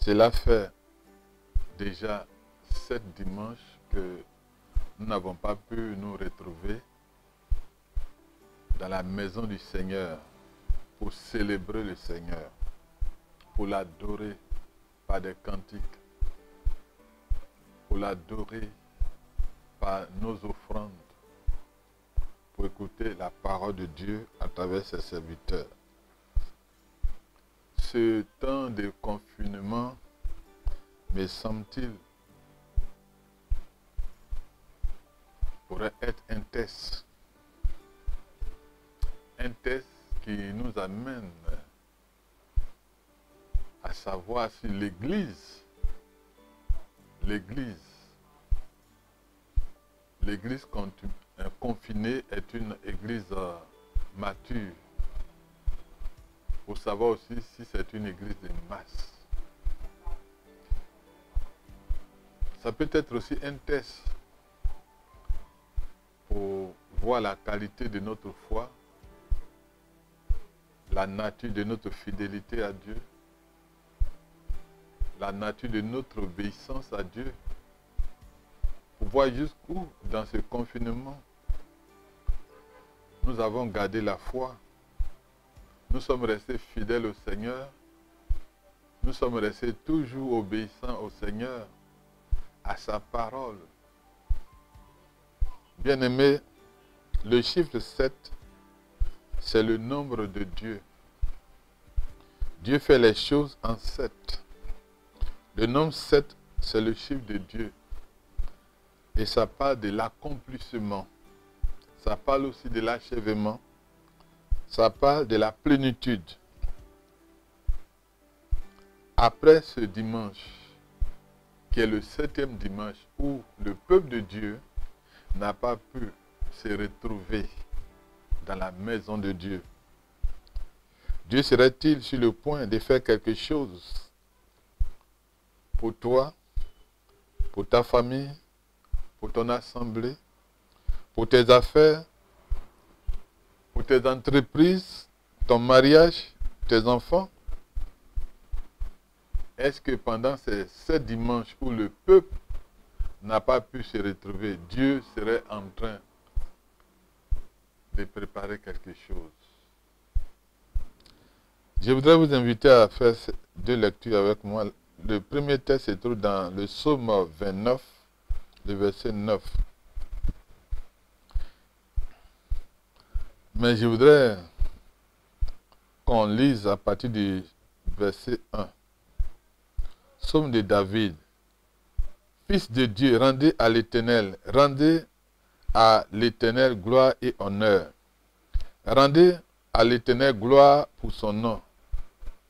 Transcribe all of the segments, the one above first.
Cela fait déjà 7 dimanches que nous n'avons pas pu nous retrouver dans la maison du Seigneur pour célébrer le Seigneur, pour l'adorer par des cantiques, pour l'adorer par nos offrandes, pour écouter la parole de Dieu à travers ses serviteurs. Ce temps de confinement, me semble-t-il, pourrait être un test. Un test qui nous amène à savoir si l'Église confinée est une Église mature. Pour savoir aussi si c'est une Église de masse. Ça peut être aussi un test pour voir la qualité de notre foi, la nature de notre fidélité à Dieu, la nature de notre obéissance à Dieu, pour voir jusqu'où dans ce confinement nous avons gardé la foi, nous sommes restés fidèles au Seigneur, nous sommes restés toujours obéissants au Seigneur, à sa parole. Bien-aimés, le chiffre 7, c'est le nombre de Dieu. Dieu fait les choses en 7. Le nombre 7, c'est le chiffre de Dieu. Et ça parle de l'accomplissement. Ça parle aussi de l'achèvement. Ça parle de la plénitude. Après ce dimanche, qui est le 7e dimanche, où le peuple de Dieu n'a pas pu se retrouver dans la maison de Dieu, Dieu serait-il sur le point de faire quelque chose pour toi, pour ta famille, pour ton assemblée, pour tes affaires, pour tes entreprises, ton mariage, tes enfants? Est-ce que pendant ces 7 dimanches où le peuple n'a pas pu se retrouver, Dieu serait en train de préparer quelque chose? Je voudrais vous inviter à faire 2 lectures avec moi. Le premier texte se trouve dans le psaume 29, le verset 9. Mais je voudrais qu'on lise à partir du verset 1. Psaume de David. Fils de Dieu, rendez à l'Éternel gloire et honneur. Rendez à l'Éternel gloire pour son nom.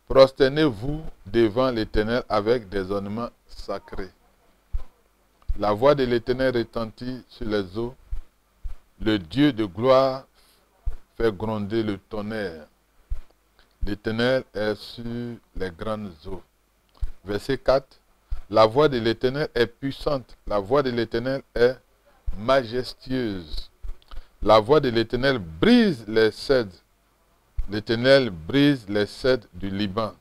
Prosternez-vous devant l'Éternel avec des ornements sacrés. La voix de l'Éternel retentit sur les eaux. Le Dieu de gloire fait gronder le tonnerre. L'Éternel est sur les grandes eaux. Verset 4. La voix de l'Éternel est puissante. La voix de l'Éternel est majestueuse. La voix de l'Éternel brise les cèdres. L'Éternel brise les cèdres du Liban.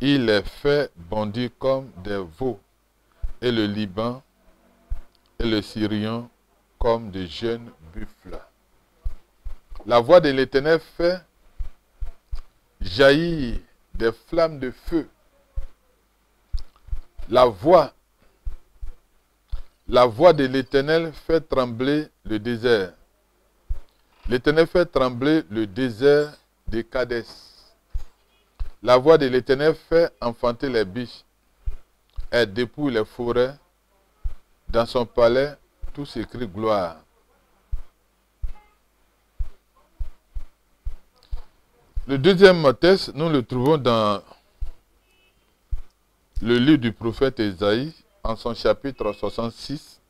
Il les fait bondir comme des veaux. Et le Liban et le Sirion comme de jeunes buffles. La voix de l'Éternel fait jaillir des flammes de feu. La voix de l'Éternel fait trembler le désert. L'Éternel fait trembler le désert de Kadès. La voix de l'Éternel fait enfanter les biches. Elle dépouille les forêts. Dans son palais, tout s'écrie gloire. Le deuxième texte, nous le trouvons dans le livre du prophète Ésaïe, en son chapitre 66,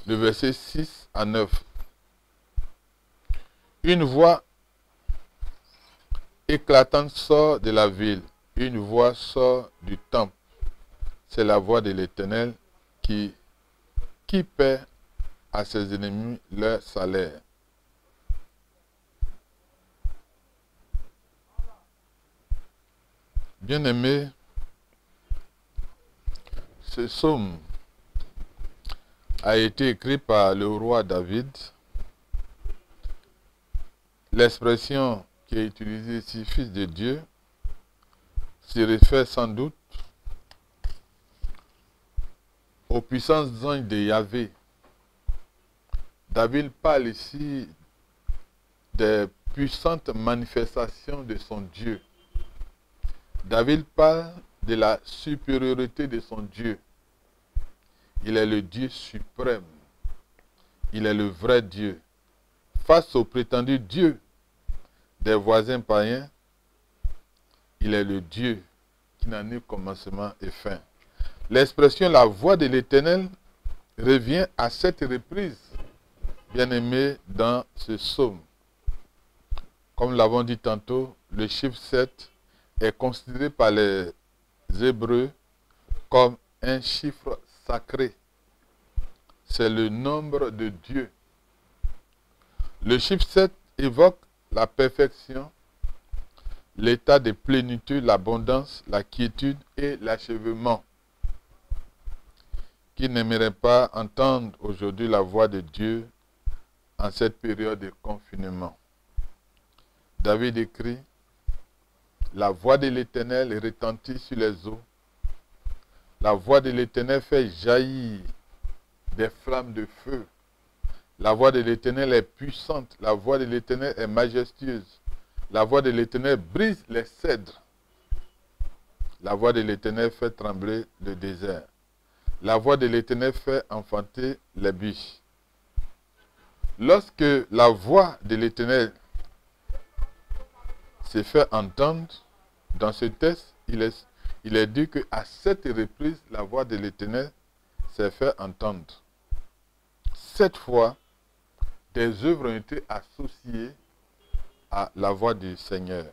le verset 6 à 9. Une voix éclatante sort de la ville, une voix sort du temple. C'est la voix de l'Éternel qui paie à ses ennemis leur salaire. Bien-aimé, ce psaume a été écrit par le roi David. L'expression qui est utilisée ici, fils de Dieu, se réfère sans doute aux puissances anges de Yahvé. David parle ici des puissantes manifestations de son Dieu. David parle de la supériorité de son Dieu. Il est le Dieu suprême. Il est le vrai Dieu. Face au prétendu Dieu des voisins païens, il est le Dieu qui n'a ni commencement et fin. L'expression la voix de l'Éternel revient à 7 reprises, bien-aimé, dans ce psaume. Comme l'avons dit tantôt, le chiffre 7 est considéré par les Hébreux comme un chiffre sacré. C'est le nombre de Dieu. Le chiffre 7 évoque la perfection, l'état de plénitude, l'abondance, la quiétude et l'achèvement. Qui n'aimerait pas entendre aujourd'hui la voix de Dieu en cette période de confinement? David écrit: la voix de l'Éternel retentit sur les eaux. La voix de l'Éternel fait jaillir des flammes de feu. La voix de l'Éternel est puissante. La voix de l'Éternel est majestueuse. La voix de l'Éternel brise les cèdres. La voix de l'Éternel fait trembler le désert. La voix de l'Éternel fait enfanter les biches. Lorsque la voix de l'Éternel se fait entendre, dans ce texte, il est dit qu'à 7 reprises, la voix de l'Éternel s'est fait entendre. 7 fois, des œuvres ont été associées à la voix du Seigneur.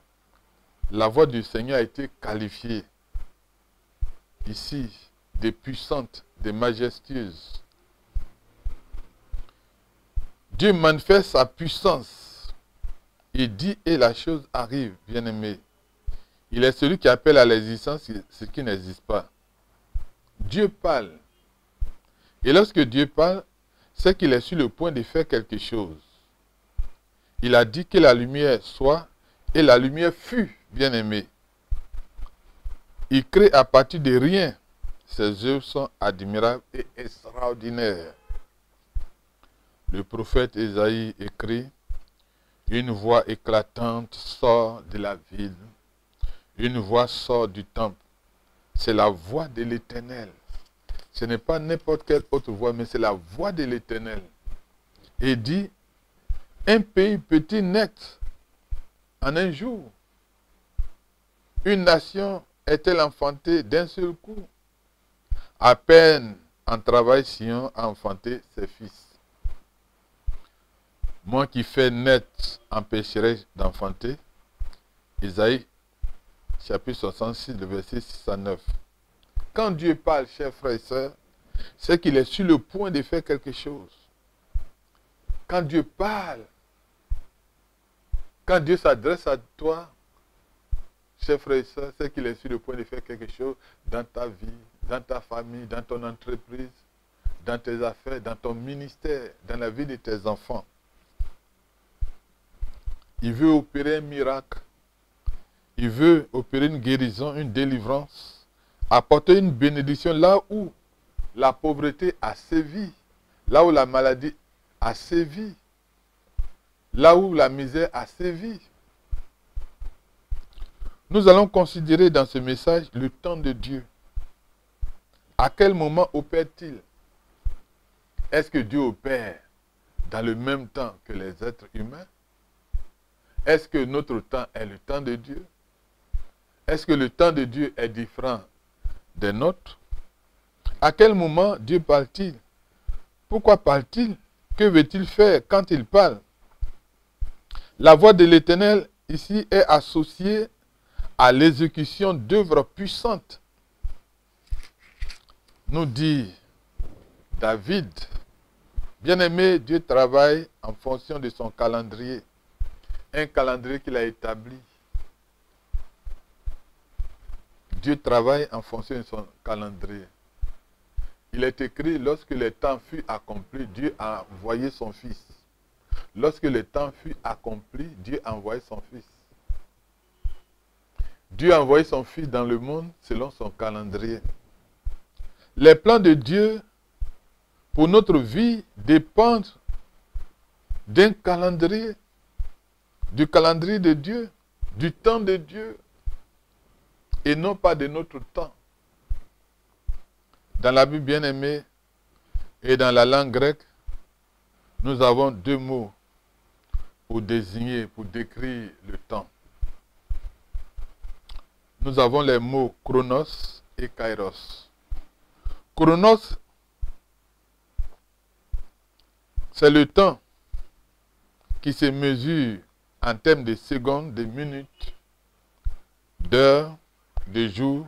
La voix du Seigneur a été qualifiée ici de puissante, de majestueuse. Dieu manifeste sa puissance. Il dit et la chose arrive, bien-aimé. Il est celui qui appelle à l'existence ce qui n'existe pas. Dieu parle. Et lorsque Dieu parle, c'est qu'il est sur le point de faire quelque chose. Il a dit que la lumière soit, et la lumière fut, bien-aimé. Il crée à partir de rien. Ses œuvres sont admirables et extraordinaires. Le prophète Ésaïe écrit: une voix éclatante sort de la ville. Une voix sort du temple. C'est la voix de l'Éternel. Ce n'est pas n'importe quelle autre voix, mais c'est la voix de l'Éternel. Et dit: un pays peut-il naître en un jour? Une nation est-elle enfantée d'un seul coup? À peine en travail Sion a enfanté ses fils. Moi qui fais naître empêcherai d'enfanter. Isaïe chapitre 66, le verset 6 à 9. Quand Dieu parle, chers frères et sœurs, c'est qu'il est sur le point de faire quelque chose. Quand Dieu parle, quand Dieu s'adresse à toi, chers frères et sœurs, c'est qu'il est sur le point de faire quelque chose dans ta vie, dans ta famille, dans ton entreprise, dans tes affaires, dans ton ministère, dans la vie de tes enfants. Il veut opérer un miracle. Il veut opérer une guérison, une délivrance, apporter une bénédiction là où la pauvreté a sévi, là où la maladie a sévi, là où la misère a sévi. Nous allons considérer dans ce message le temps de Dieu. À quel moment opère-t-il? Est-ce que Dieu opère dans le même temps que les êtres humains? Est-ce que notre temps est le temps de Dieu? Est-ce que le temps de Dieu est différent des nôtres? À quel moment Dieu parle-t-il? Pourquoi parle-t-il? Que veut-il faire quand il parle? La voix de l'Éternel ici est associée à l'exécution d'œuvres puissantes. Nous dit David, bien-aimé, Dieu travaille en fonction de son calendrier. Un calendrier qu'il a établi. Dieu travaille en fonction de son calendrier. Il est écrit, lorsque le temps fut accompli, Dieu a envoyé son Fils. Lorsque le temps fut accompli, Dieu a envoyé son Fils. Dieu a envoyé son Fils dans le monde selon son calendrier. Les plans de Dieu pour notre vie dépendent d'un calendrier, du calendrier de Dieu, du temps de Dieu, et non pas de notre temps. Dans la Bible bien-aimée et dans la langue grecque, nous avons deux mots pour désigner, pour décrire le temps. Nous avons les mots chronos et kairos. Chronos, c'est le temps qui se mesure en termes de secondes, de minutes, d'heures, de jours,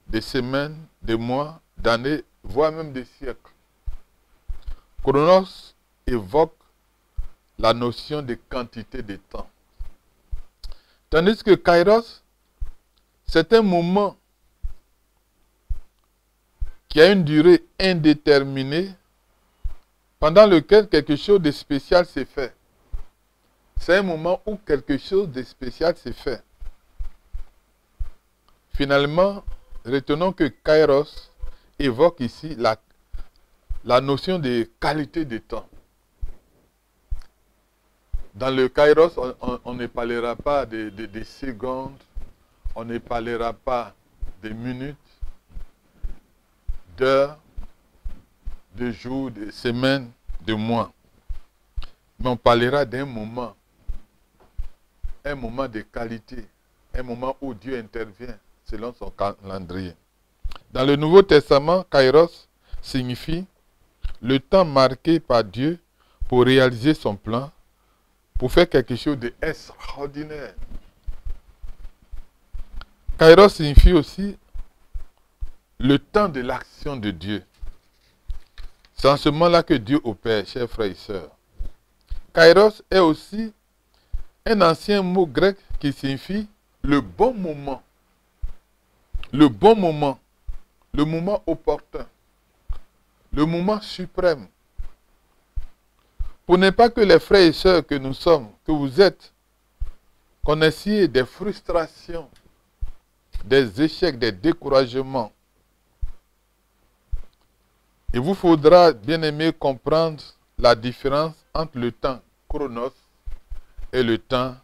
de semaines, de mois, d'années, voire même de siècles. Chronos évoque la notion de quantité de temps. Tandis que kairos, c'est un moment qui a une durée indéterminée pendant lequel quelque chose de spécial s'est fait. C'est un moment où quelque chose de spécial s'est fait. Finalement, retenons que kairos évoque ici la notion de qualité de temps. Dans le kairos, on ne parlera pas de secondes, on ne parlera pas de minutes, d'heures, de jours, de semaines, de mois. Mais on parlera d'un moment, un moment de qualité, un moment où Dieu intervient selon son calendrier. Dans le Nouveau Testament, kairos signifie le temps marqué par Dieu pour réaliser son plan, pour faire quelque chose d'extraordinaire. Kairos signifie aussi le temps de l'action de Dieu. C'est en ce moment-là que Dieu opère, chers frères et sœurs. Kairos est aussi un ancien mot grec qui signifie le bon moment. Le bon moment. Le moment opportun. Le moment suprême. Pour ne pas que les frères et sœurs que nous sommes, que vous êtes, connaissiez des frustrations, des échecs, des découragements. Il vous faudra, bien aimé, comprendre la différence entre le temps chronos et le temps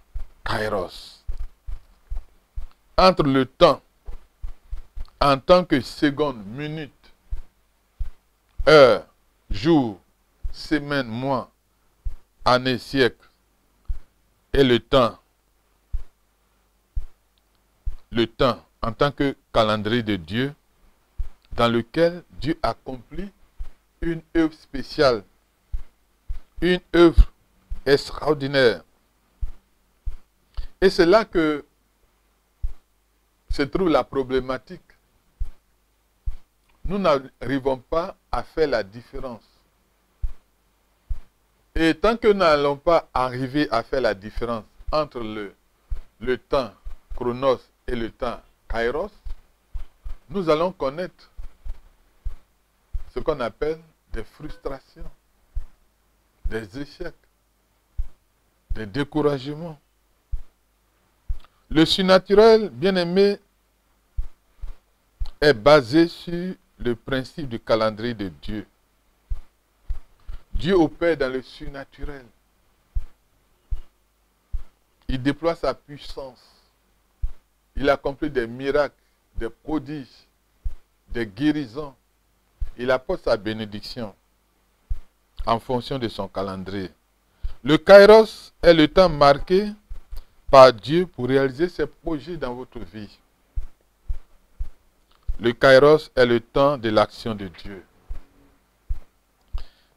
kairos. Entre le temps en tant que seconde, minute, heure, jour, semaine, mois, année, siècle, et le temps en tant que calendrier de Dieu, dans lequel Dieu accomplit une œuvre spéciale, une œuvre extraordinaire. Et c'est là que se trouve la problématique. Nous n'arrivons pas à faire la différence. Et tant que nous n'allons pas arriver à faire la différence entre le temps chronos et le temps kairos, nous allons connaître ce qu'on appelle des frustrations, des échecs, des découragements. Le surnaturel, bien aimé, est basé sur le principe du calendrier de Dieu. Dieu opère dans le surnaturel. Il déploie sa puissance. Il accomplit des miracles, des prodiges, des guérisons. Il apporte sa bénédiction en fonction de son calendrier. Le kairos est le temps marqué par Dieu pour réaliser ses projets dans votre vie. Le kairos est le temps de l'action de Dieu.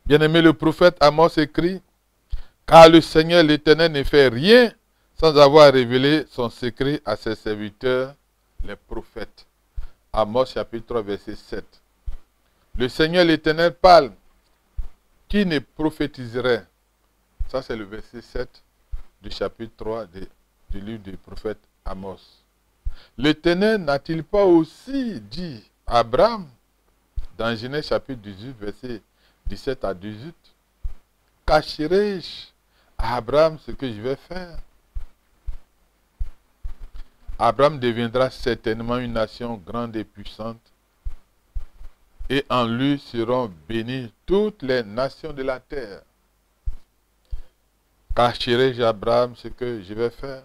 Bien-aimé, le prophète Amos écrit, « Car le Seigneur l'Éternel ne fait rien sans avoir révélé son secret à ses serviteurs, les prophètes. » Amos chapitre 3, verset 7. Le Seigneur l'Éternel parle. Qui ne prophétiserait? Ça, c'est le verset 7 du chapitre 3 du livre du prophète Amos. l'Éternel n'a-t-il pas aussi dit à Abraham, dans Genèse chapitre 18, verset 17 à 18, cacherai-je à Abraham ce que je vais faire? Abraham deviendra certainement une nation grande et puissante, et en lui seront bénies toutes les nations de la terre. Cacherai-je à Abraham ce que je vais faire?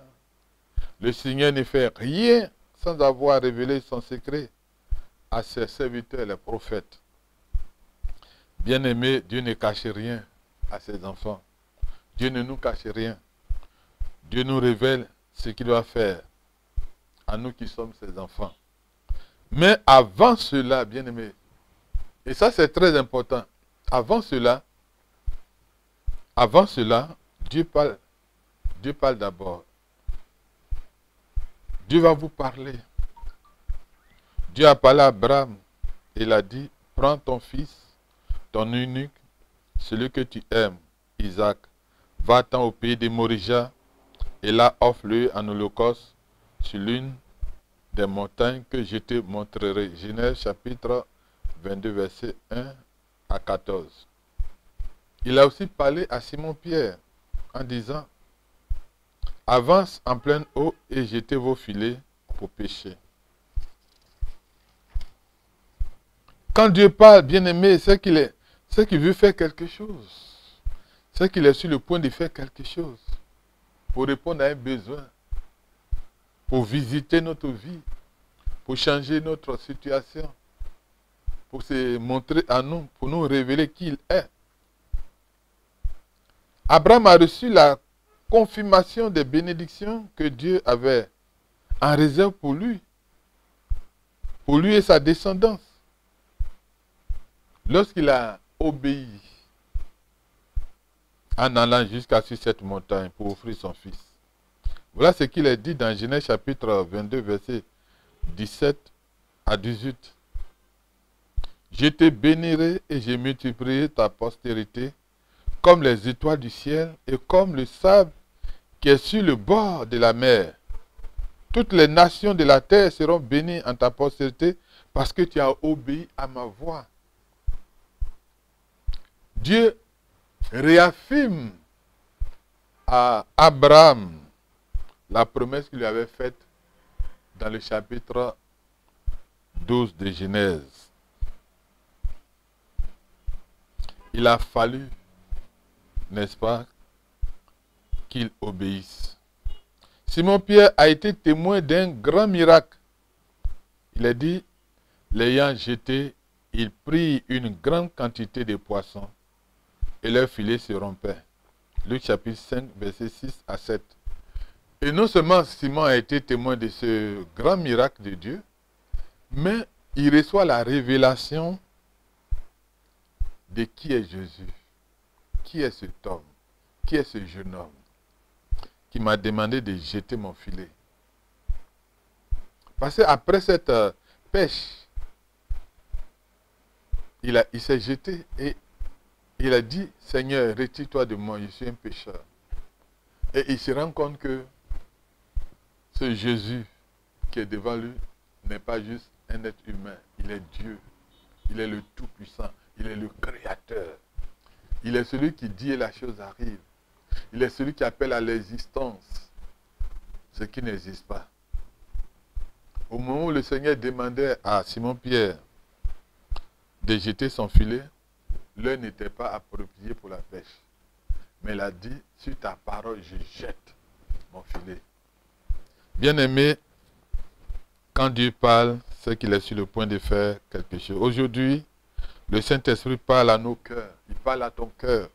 Le Seigneur ne fait rien sans avoir révélé son secret à ses serviteurs, les prophètes. Bien-aimé, Dieu ne cache rien à ses enfants. Dieu ne nous cache rien. Dieu nous révèle ce qu'il doit faire à nous qui sommes ses enfants. Mais avant cela, bien-aimé, et ça c'est très important, avant cela, Dieu parle d'abord. Dieu va vous parler. Dieu a parlé à Abraham. Il a dit, prends ton fils, ton unique, celui que tu aimes, Isaac, va-t'en au pays des Morija, et là offre-le en holocauste sur l'une des montagnes que je te montrerai. Genèse chapitre 22, verset 1 à 14. Il a aussi parlé à Simon-Pierre en disant, avance en pleine eau et jetez vos filets pour pêcher. Quand Dieu parle, bien-aimé, c'est qu'il veut faire quelque chose. C'est qu'il est sur le point de faire quelque chose pour répondre à un besoin, pour visiter notre vie, pour changer notre situation, pour se montrer à nous, pour nous révéler qui il est. Abraham a reçu la confirmation des bénédictions que Dieu avait en réserve pour lui et sa descendance. Lorsqu'il a obéi en allant jusqu'à sur cette montagne pour offrir son fils. Voilà ce qu'il est dit dans Genèse chapitre 22, verset 17 à 18. Je te bénirai et je multiplierai ta postérité comme les étoiles du ciel et comme le sable qui est sur le bord de la mer. Toutes les nations de la terre seront bénies en ta postérité parce que tu as obéi à ma voix. Dieu réaffirme à Abraham la promesse qu'il lui avait faite dans le chapitre 12 de Genèse. Il a fallu, n'est-ce pas, qu'il obéisse. Simon-Pierre a été témoin d'un grand miracle. Il a dit, l'ayant jeté, il prit une grande quantité de poissons et leur filet se rompait. Luc chapitre 5, verset 6 à 7. Et non seulement Simon a été témoin de ce grand miracle de Dieu, mais il reçoit la révélation de qui est Jésus, qui est cet homme, qui est ce jeune homme qui m'a demandé de jeter mon filet. Parce qu'après cette pêche, il s'est jeté et il a dit, Seigneur, retire-toi de moi, je suis un pécheur. Et il se rend compte que ce Jésus qui est devant lui n'est pas juste un être humain, il est Dieu. Il est le Tout-Puissant, il est le Créateur. Il est celui qui dit et la chose arrive. Il est celui qui appelle à l'existence ce qui n'existe pas. Au moment où le Seigneur demandait à Simon-Pierre de jeter son filet, l'heure n'était pas appropriée pour la pêche. Mais il a dit, sur ta parole, je jette mon filet. Bien-aimé, quand Dieu parle, c'est qu'il est sur le point de faire quelque chose. Aujourd'hui, le Saint-Esprit parle à nos cœurs. Il parle à ton cœur.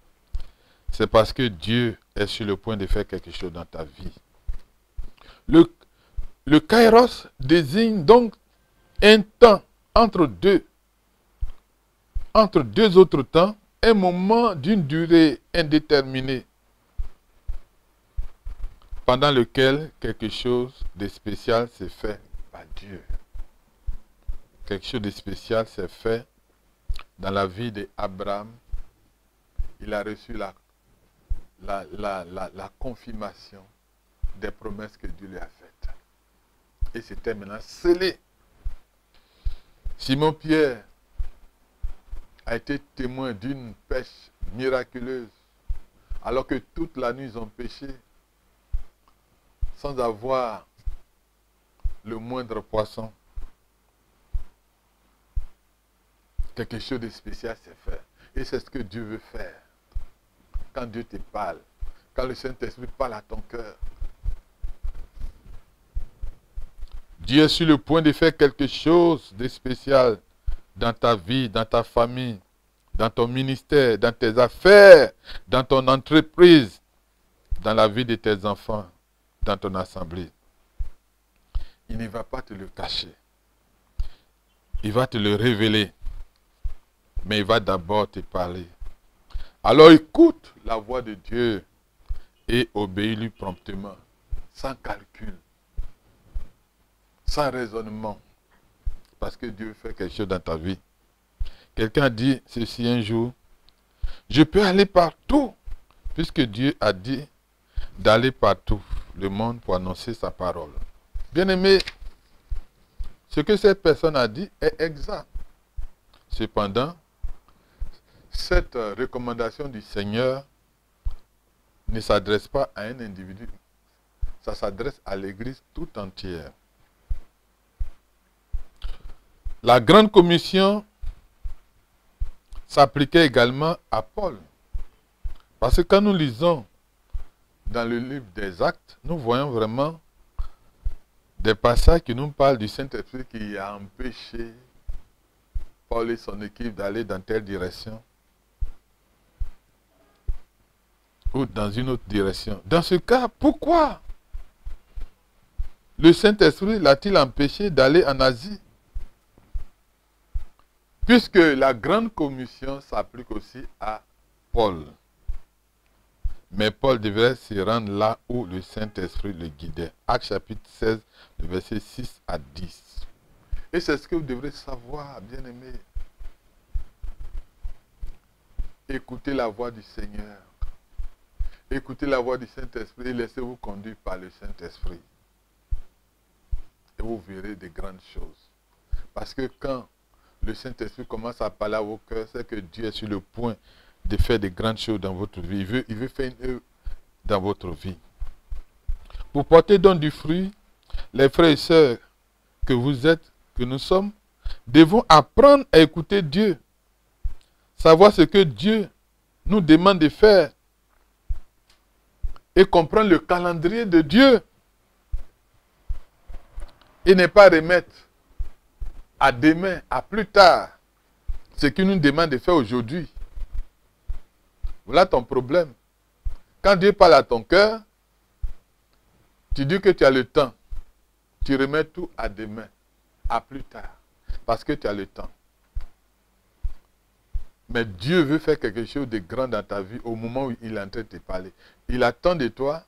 C'est parce que Dieu est sur le point de faire quelque chose dans ta vie. Le kairos désigne donc un temps entre deux autres temps, un moment d'une durée indéterminée pendant lequel quelque chose de spécial s'est fait par Dieu. Quelque chose de spécial s'est fait dans la vie d'Abraham. Il a reçu la confirmation des promesses que Dieu lui a faites. Et c'était maintenant scellé. Simon-Pierre a été témoin d'une pêche miraculeuse, alors que toute la nuit ils ont pêché sans avoir le moindre poisson. Quelque chose de spécial s'est fait. Et c'est ce que Dieu veut faire. Quand Dieu te parle, quand le Saint-Esprit parle à ton cœur, Dieu est sur le point de faire quelque chose de spécial dans ta vie, dans ta famille, dans ton ministère, dans tes affaires, dans ton entreprise, dans la vie de tes enfants, dans ton assemblée. Il ne va pas te le cacher. Il va te le révéler. Mais il va d'abord te parler. Alors écoute la voix de Dieu et obéis-lui promptement, sans calcul, sans raisonnement. Parce que Dieu fait quelque chose dans ta vie. Quelqu'un a dit ceci un jour: je peux aller partout, puisque Dieu a dit d'aller partout, le monde, pour annoncer sa parole. Bien-aimé, ce que cette personne a dit est exact. Cependant, cette recommandation du Seigneur ne s'adresse pas à un individu. Ça s'adresse à l'Église tout entière. La grande commission s'appliquait également à Paul. Parce que quand nous lisons dans le livre des Actes, nous voyons vraiment des passages qui nous parlent du Saint-Esprit qui a empêché Paul et son équipe d'aller dans telle direction ou dans une autre direction. Dans ce cas, pourquoi le Saint-Esprit l'a-t-il empêché d'aller en Asie? Puisque la grande commission s'applique aussi à Paul. Mais Paul devait se rendre là où le Saint-Esprit le guidait. Actes chapitre 16, le verset 6 à 10. Et c'est ce que vous devrez savoir, bien-aimés. Écoutez la voix du Seigneur. Écoutez la voix du Saint-Esprit et laissez-vous conduire par le Saint-Esprit. Et vous verrez de grandes choses. Parce que quand le Saint-Esprit commence à parler à vos cœurs, c'est que Dieu est sur le point de faire de grandes choses dans votre vie. Il veut faire une œuvre dans votre vie. Pour porter donc du fruit, les frères et sœurs que vous êtes, que nous sommes, devons apprendre à écouter Dieu. Savoir ce que Dieu nous demande de faire. Et comprendre le calendrier de Dieu. Et ne pas remettre à demain, à plus tard, ce qu'il nous demande de faire aujourd'hui. Voilà ton problème. Quand Dieu parle à ton cœur, tu dis que tu as le temps. Tu remets tout à demain, à plus tard, parce que tu as le temps. Mais Dieu veut faire quelque chose de grand dans ta vie au moment où il est en train de te parler. Il attend de toi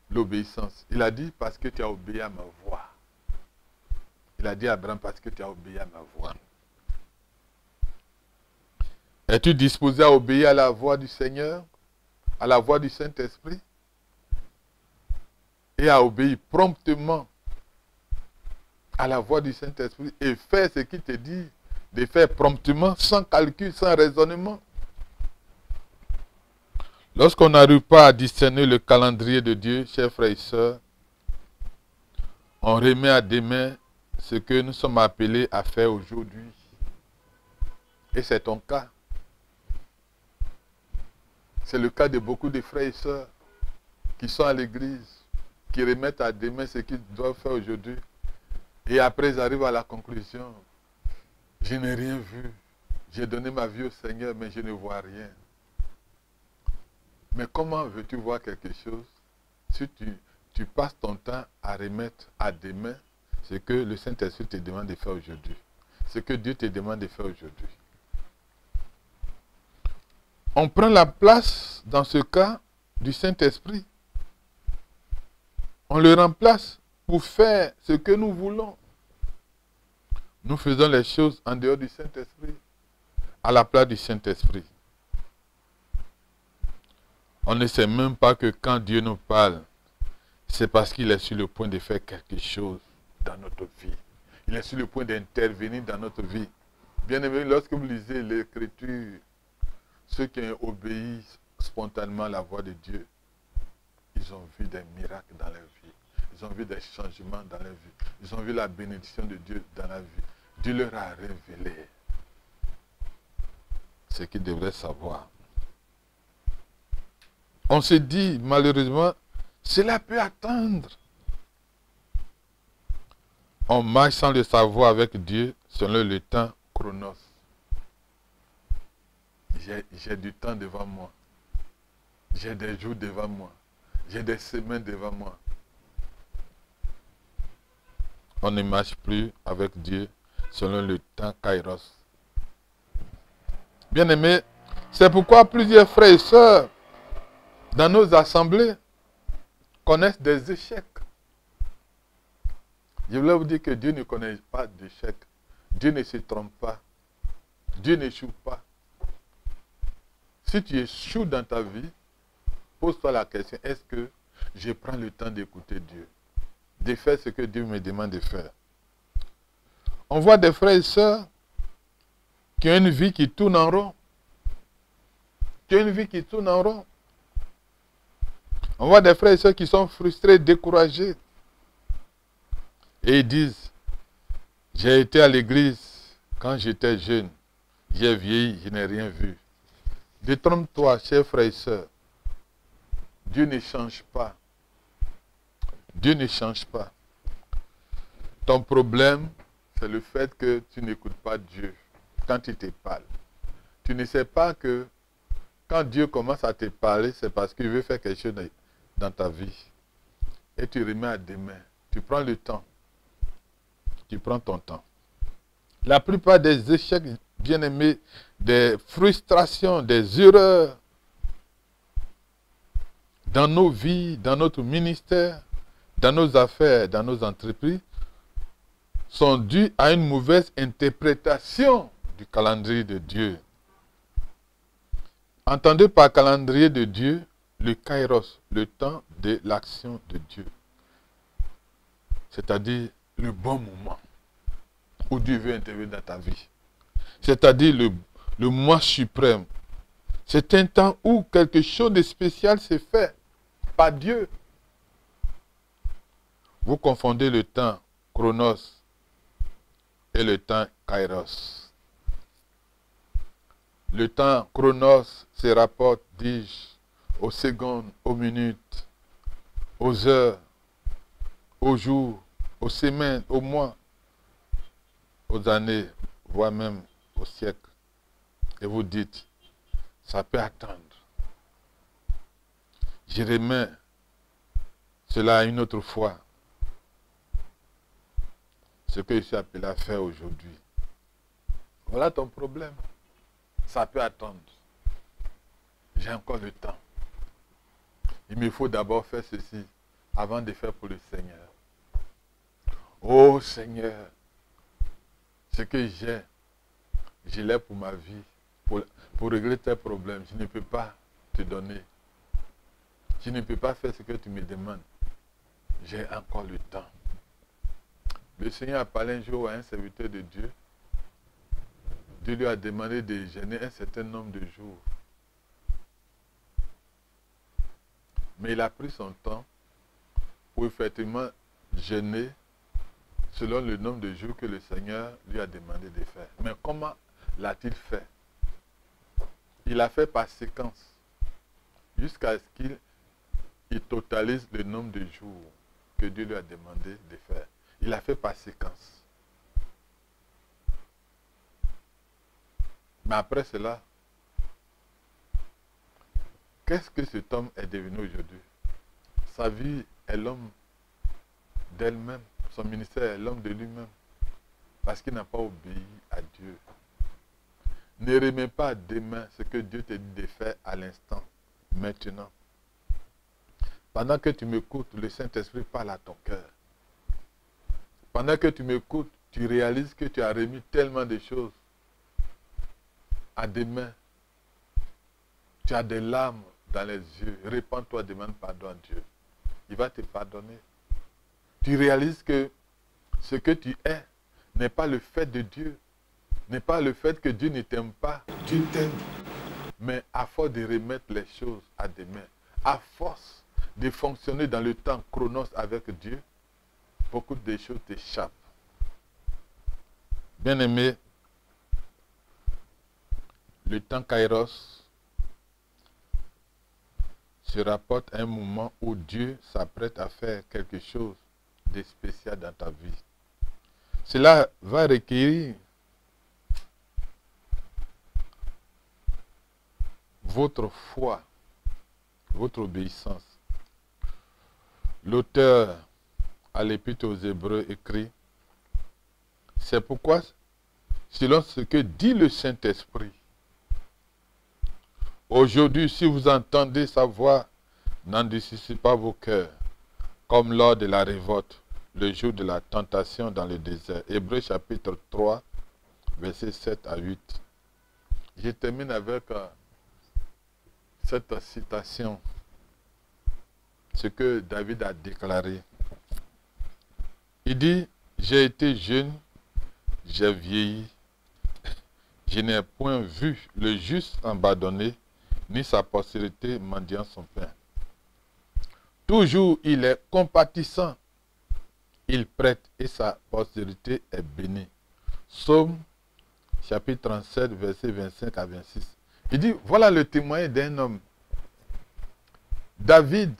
l'obéissance. Il a dit parce que tu as obéi à ma voix. Il a dit à Abraham parce que tu as obéi à ma voix. Es-tu disposé à obéir à la voix du Seigneur, à la voix du Saint-Esprit, et à obéir promptement à la voix du Saint-Esprit et faire ce qu'il te dit de faire promptement, sans calcul, sans raisonnement? Lorsqu'on n'arrive pas à discerner le calendrier de Dieu, chers frères et sœurs, on remet à demain ce que nous sommes appelés à faire aujourd'hui. Et c'est ton cas. C'est le cas de beaucoup de frères et sœurs qui sont à l'église, qui remettent à demain ce qu'ils doivent faire aujourd'hui. Et après, ils arrivent à la conclusion: je n'ai rien vu. J'ai donné ma vie au Seigneur, mais je ne vois rien. Mais comment veux-tu voir quelque chose si tu passes ton temps à remettre à demain ce que le Saint-Esprit te demande de faire aujourd'hui, ce que Dieu te demande de faire aujourd'hui? On prend la place, dans ce cas, du Saint-Esprit. On le remplace pour faire ce que nous voulons. Nous faisons les choses en dehors du Saint-Esprit, à la place du Saint-Esprit. On ne sait même pas que quand Dieu nous parle, c'est parce qu'il est sur le point de faire quelque chose dans notre vie. Il est sur le point d'intervenir dans notre vie. Bien-aimés, lorsque vous lisez l'Écriture, ceux qui ont obéi spontanément à la voix de Dieu, ils ont vu des miracles dans leur vie. Ils ont vu des changements dans leur vie. Ils ont vu la bénédiction de Dieu dans la vie. Dieu leur a révélé ce qu'ils devraient savoir. On se dit, malheureusement, cela peut attendre. On marche sans le savoir avec Dieu selon le temps chronos. J'ai du temps devant moi. J'ai des jours devant moi. J'ai des semaines devant moi. On ne marche plus avec Dieu selon le temps kairos. Bien-aimés, c'est pourquoi plusieurs frères et sœurs dans nos assemblées connaissent des échecs. Je voulais vous dire que Dieu ne connaît pas d'échecs. Dieu ne se trompe pas. Dieu n'échoue pas. Si tu échoues dans ta vie, pose-toi la question, est-ce que je prends le temps d'écouter Dieu, de faire ce que Dieu me demande de faire? On voit des frères et sœurs qui ont une vie qui tourne en rond. Qui ont une vie qui tourne en rond. On voit des frères et sœurs qui sont frustrés, découragés. Et ils disent, j'ai été à l'église quand j'étais jeune. J'ai vieilli, je n'ai rien vu. Détrompe-toi, chers frères et sœurs. Dieu ne change pas. Dieu ne change pas. Ton problème, c'est le fait que tu n'écoutes pas Dieu quand il te parle. Tu ne sais pas que quand Dieu commence à te parler, c'est parce qu'il veut faire quelque chose dans ta vie. Et tu remets à demain. Tu prends le temps. Tu prends ton temps. La plupart des échecs, bien-aimés, des frustrations, des erreurs dans nos vies, dans notre ministère, dans nos affaires, dans nos entreprises, sont dus à une mauvaise interprétation du calendrier de Dieu. Entendez par calendrier de Dieu le kairos, le temps de l'action de Dieu. C'est-à-dire le bon moment où Dieu veut intervenir dans ta vie. C'est-à-dire le mois suprême. C'est un temps où quelque chose de spécial se fait par Dieu. Vous confondez le temps chronos et le temps kairos. Le temps chronos se rapporte, dis-je, aux secondes, aux minutes, aux heures, aux jours, aux semaines, aux mois, aux années, voire même aux siècles. Et vous dites, ça peut attendre. Je remets cela une autre fois. Ce que je suis appelé à faire aujourd'hui. Voilà ton problème. Ça peut attendre. J'ai encore le temps. Il me faut d'abord faire ceci avant de faire pour le Seigneur. Oh Seigneur, ce que j'ai, je l'ai pour ma vie. Pour régler tes problèmes, je ne peux pas te donner. Je ne peux pas faire ce que tu me demandes. J'ai encore le temps. Le Seigneur a parlé un jour à un serviteur de Dieu. Dieu lui a demandé de jeûner un certain nombre de jours. Mais il a pris son temps pour effectivement jeûner selon le nombre de jours que le Seigneur lui a demandé de faire. Mais comment l'a-t-il fait? Il a fait par séquence jusqu'à ce qu'il totalise le nombre de jours que Dieu lui a demandé de faire. Il a fait par séquence. Mais après cela, qu'est-ce que cet homme est devenu aujourd'hui? Sa vie est l'homme d'elle-même. Son ministère est l'homme de lui-même. Parce qu'il n'a pas obéi à Dieu. Ne remets pas demain ce que Dieu te dit de faire à l'instant, maintenant. Pendant que tu m'écoutes, le Saint-Esprit parle à ton cœur. Pendant que tu m'écoutes, tu réalises que tu as remis tellement de choses à demain. Tu as des larmes dans les yeux. Répands-toi, demande pardon à Dieu. Il va te pardonner. Tu réalises que Ce que tu es n'est pas le fait de Dieu, n'est pas le fait que Dieu ne t'aime pas. Dieu t'aime. Mais à force de remettre les choses à demain, à force de fonctionner dans le temps chronos avec Dieu, beaucoup de choses t'échappent. Bien-aimé, le temps Kairos se rapporte à un moment où Dieu s'apprête à faire quelque chose de spécial dans ta vie. Cela va requérir votre foi, votre obéissance. L'auteur à l'Épître aux Hébreux écrit, c'est pourquoi, selon ce que dit le Saint-Esprit, aujourd'hui, si vous entendez sa voix, n'endurcissez pas vos cœurs, comme lors de la révolte, le jour de la tentation dans le désert. Hébreux chapitre 3, versets 7 à 8. Je termine avec cette citation, ce que David a déclaré. Il dit, j'ai été jeune, j'ai vieilli, je n'ai point vu le juste abandonné, ni sa postérité mendiant son pain. Toujours il est compatissant, il prête et sa postérité est bénie. Psaume chapitre 37, versets 25 à 26. Il dit, voilà le témoignage d'un homme. David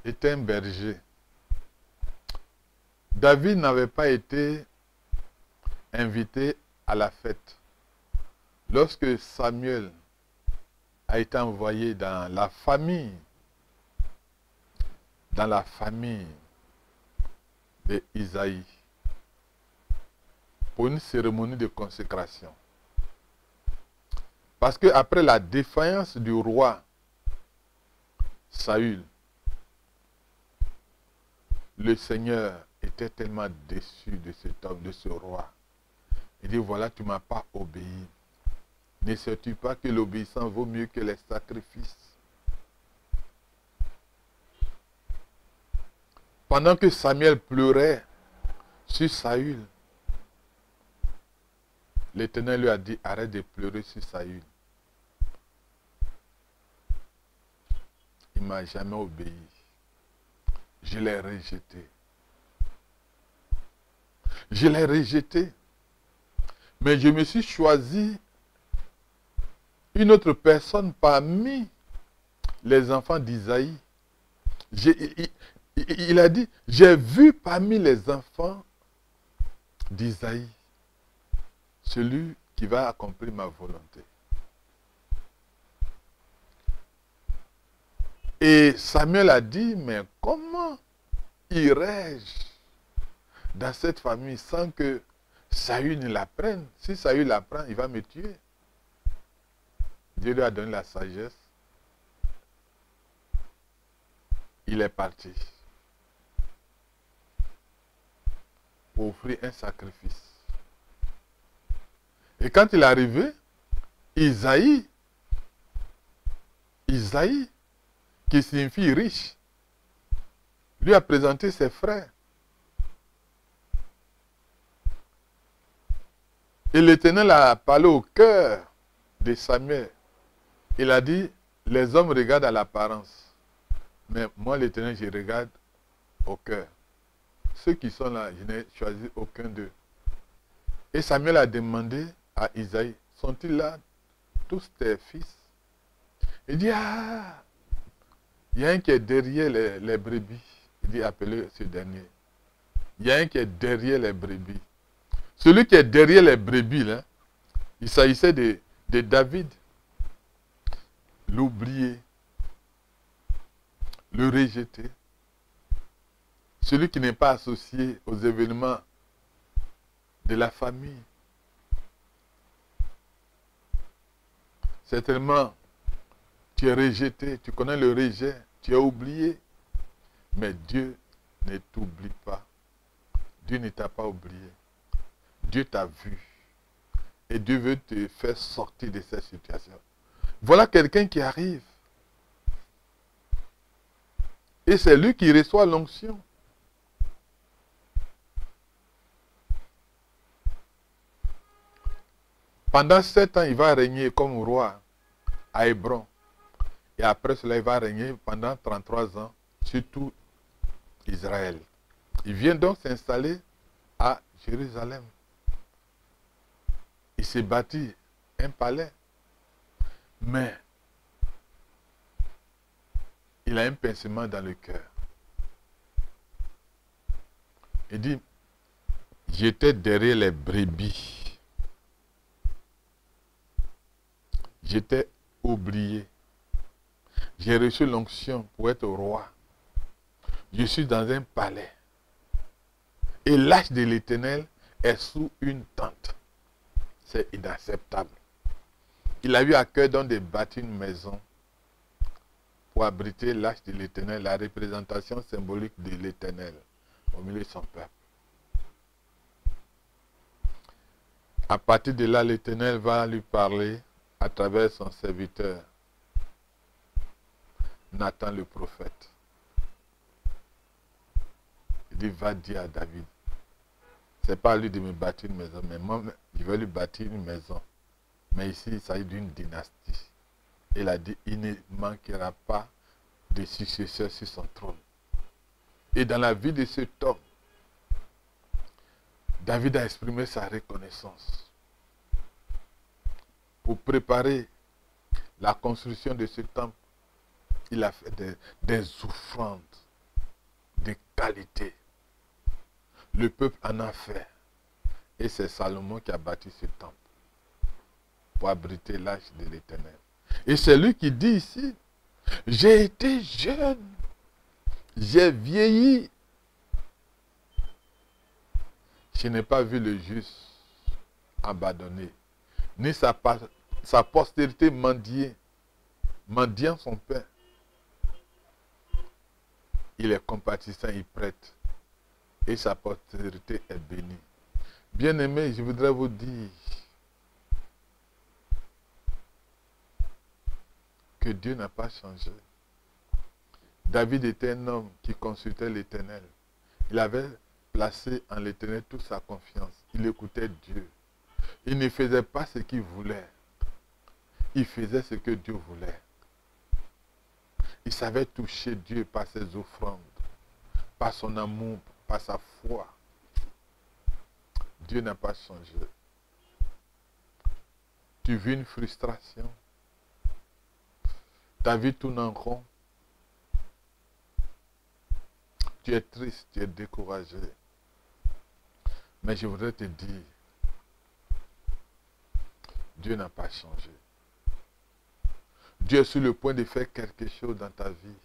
était un berger. David n'avait pas été invité à la fête. Lorsque Samuel a été envoyé dans la famille d'Isaïe, pour une cérémonie de consécration. Parce qu'après la défaillance du roi Saül, le Seigneur était tellement déçu de cet homme, de ce roi. Il dit, voilà, tu ne m'as pas obéi. Ne sais-tu pas que l'obéissance vaut mieux que les sacrifices? Pendant que Samuel pleurait sur Saül, l'Éternel lui a dit, arrête de pleurer sur Saül. Il ne m'a jamais obéi. Je l'ai rejeté. Je l'ai rejeté. Mais je me suis choisi une autre personne parmi les enfants d'Isaïe. Il a dit, j'ai vu parmi les enfants d'Isaïe celui qui va accomplir ma volonté. Et Samuel a dit, mais comment irais-je dans cette famille sans que Saül ne la prenne? Si Saül la prend, il va me tuer. Dieu lui a donné la sagesse. Il est parti pour offrir un sacrifice. Et quand il est arrivé, Isaïe, qui signifie riche, lui a présenté ses frères. Et l'Éternel a parlé au cœur de Samuel. Il a dit, les hommes regardent à l'apparence. Mais moi, l'Éternel, je regarde au cœur. Ceux qui sont là, je n'ai choisi aucun d'eux. Et Samuel a demandé à Isaïe, sont-ils là tous tes fils? Il dit, ah, il y a un qui est derrière les brebis. Il dit, appelez ce dernier. Il y a un qui est derrière les brebis. Celui qui est derrière les brebis, là, il s'agissait de David. L'oublier, le rejeter. Celui qui n'est pas associé aux événements de la famille. Certainement, tu es rejeté, tu connais le rejet, tu es oublié. Mais Dieu ne t'oublie pas. Dieu ne t'a pas oublié. Dieu t'a vu. Et Dieu veut te faire sortir de cette situation. Voilà quelqu'un qui arrive. Et c'est lui qui reçoit l'onction. Pendant 7 ans, il va régner comme roi à Hébron. Et après cela, il va régner pendant 33 ans sur tout Israël. Il vient donc s'installer à Jérusalem. Il s'est bâti un palais. Mais il a un pincement dans le cœur. Il dit, j'étais derrière les brebis. J'étais oublié. J'ai reçu l'onction pour être roi. Je suis dans un palais. Et l'arche de l'Éternel est sous une tente. C'est inacceptable. Il a eu à cœur donc de bâtir une maison pour abriter l'arche de l'Éternel, la représentation symbolique de l'Éternel au milieu de son peuple. À partir de là, l'Éternel va lui parler à travers son serviteur, Nathan le prophète. Il dit, va dire à David, c'est pas à lui de me bâtir une maison, mais moi, je vais lui bâtir une maison. Mais ici, il s'agit d'une dynastie. Il a dit, il ne manquera pas de successeurs sur son trône. Et dans la vie de cet homme, David a exprimé sa reconnaissance pour préparer la construction de ce temple. Il a fait des offrandes de qualité. Le peuple en a fait. Et c'est Salomon qui a bâti ce temple pour abriter l'arche de l'Éternel. Et c'est lui qui dit ici, j'ai été jeune, j'ai vieilli. Je n'ai pas vu le juste abandonné, ni sa postérité mendiant son pain. Il est compatissant, il prête, et sa postérité est bénie. Bien-aimés, je voudrais vous dire que Dieu n'a pas changé. David était un homme qui consultait l'Éternel. Il avait placé en l'Éternel toute sa confiance. Il écoutait Dieu. Il ne faisait pas ce qu'il voulait. Il faisait ce que Dieu voulait. Il savait toucher Dieu par ses offrandes, par son amour, par sa foi. Dieu n'a pas changé. Tu vis une frustration. Ta vie tourne en rond. Tu es triste, tu es découragé. Mais je voudrais te dire, Dieu n'a pas changé. Dieu est sur le point de faire quelque chose dans ta vie.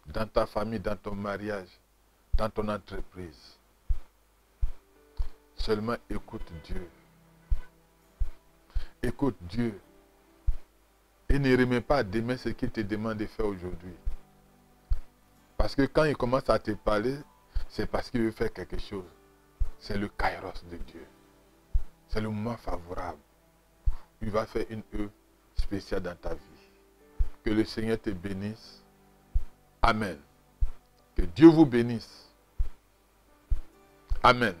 Dans ta famille, dans ton mariage, dans ton entreprise. Seulement écoute Dieu. Écoute Dieu. Et ne remets pas demain ce qu'il te demande de faire aujourd'hui. Parce que quand il commence à te parler, c'est parce qu'il veut faire quelque chose. C'est le kairos de Dieu. C'est le moment favorable. Il va faire une œuvre spéciale dans ta vie. Que le Seigneur te bénisse. Amen. Que Dieu vous bénisse. Amen.